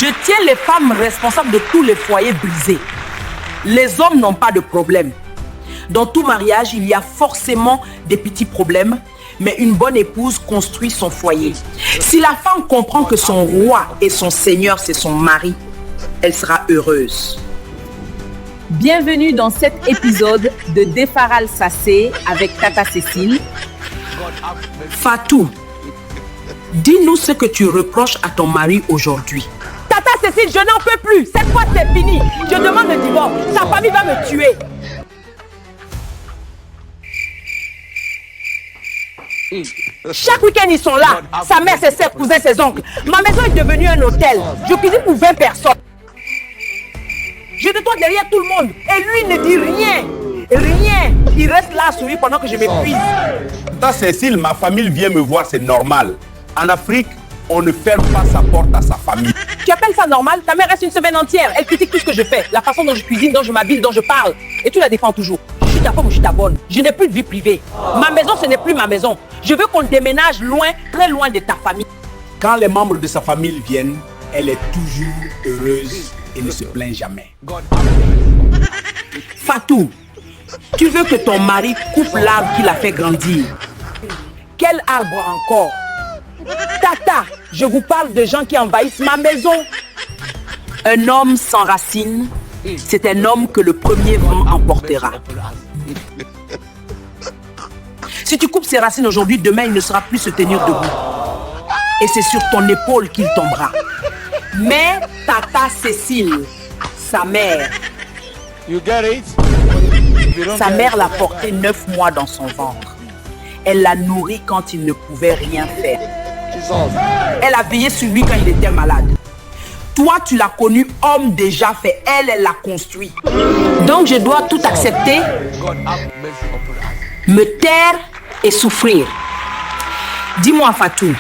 Je tiens les femmes responsables de tous les foyers brisés. Les hommes n'ont pas de problème. Dans tout mariage, il y a forcément des petits problèmes, mais une bonne épouse construit son foyer. Si la femme comprend que son roi et son seigneur, c'est son mari, elle sera heureuse. Bienvenue dans cet épisode de Defaral Sassé avec Tata Cécile. Fatou, dis-nous ce que tu reproches à ton mari aujourd'hui. Tata Cécile, je n'en peux plus. Cette fois, c'est fini. Je demande le divorce. Sa famille va me tuer. Chaque week-end, ils sont là. Sa mère, ses sœurs, cousins, ses oncles. Ma maison est devenue un hôtel. Je cuisine pour 20 personnes. Je nettoie derrière tout le monde. Et lui ne dit rien. Rien. Il reste là à sourire pendant que je m'épuise. Tata Cécile, ma famille vient me voir, c'est normal. En Afrique, on ne ferme pas sa porte à sa famille. Tu appelles ça normal? Ta mère reste une semaine entière. Elle critique tout ce que je fais. La façon dont je cuisine, dont je m'habille, dont je parle. Et tu la défends toujours. Je suis ta femme ou je suis ta bonne. Je n'ai plus de vie privée. Ma maison, ce n'est plus ma maison. Je veux qu'on déménage loin, très loin de ta famille. Quand les membres de sa famille viennent, elle est toujours heureuse et ne se plaint jamais. Fatou, tu veux que ton mari coupe l'arbre qui l'a fait grandir. Quel arbre encore? Tata, je vous parle de gens qui envahissent ma maison. Un homme sans racines, c'est un homme que le premier vent emportera. Si tu coupes ses racines aujourd'hui, demain il ne saura plus se tenir debout. Et c'est sur ton épaule qu'il tombera. Mais Tata Cécile, sa mère, sa mère l'a porté 9 mois dans son ventre. Elle l'a nourri quand il ne pouvait rien faire. Elle a veillé sur lui quand il était malade. Toi, tu l'as connu homme déjà fait. Elle l'a construit. Donc, je dois tout accepter, me taire et souffrir. Dis-moi, Fatou,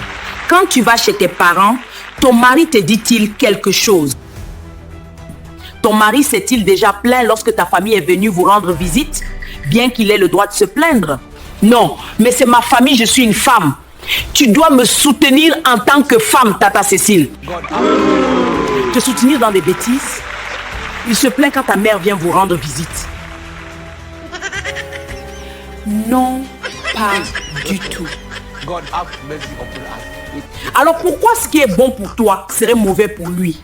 quand tu vas chez tes parents, ton mari te dit-il quelque chose? Ton mari s'est-il déjà plaint lorsque ta famille est venue vous rendre visite, bien qu'il ait le droit de se plaindre? Non, mais c'est ma famille, je suis une femme. Tu dois me soutenir en tant que femme, Tata Cécile. Te soutenir dans des bêtises? Il se plaint quand ta mère vient vous rendre visite. Non, pas du tout. Alors pourquoi ce qui est bon pour toi serait mauvais pour lui?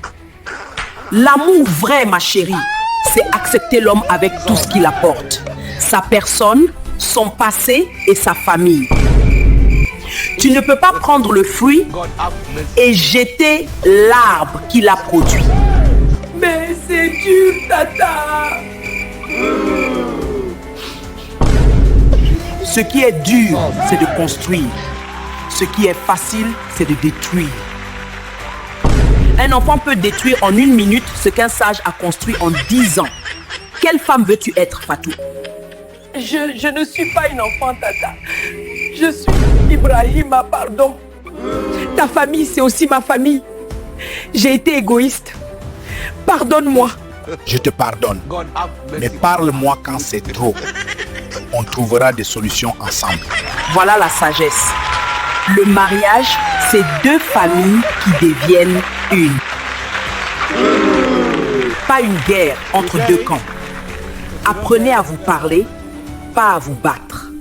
L'amour vrai, ma chérie, c'est accepter l'homme avec tout ce qu'il apporte. Sa personne, son passé et sa famille. Tu ne peux pas prendre le fruit et jeter l'arbre qu'il a produit. Mais c'est dur, Tata. Ce qui est dur, c'est de construire. Ce qui est facile, c'est de détruire. Un enfant peut détruire en 1 minute ce qu'un sage a construit en 10 ans. Quelle femme veux-tu être, Fatou? Je ne suis pas une enfant, Tata. Je suis Ibrahima, pardon. Ta famille, c'est aussi ma famille. J'ai été égoïste. Pardonne-moi. Je te pardonne, mais parle-moi quand c'est trop. On trouvera des solutions ensemble. Voilà la sagesse. Le mariage, c'est 2 familles qui deviennent une. Pas une guerre entre 2 camps. Apprenez à vous parler, pas à vous battre.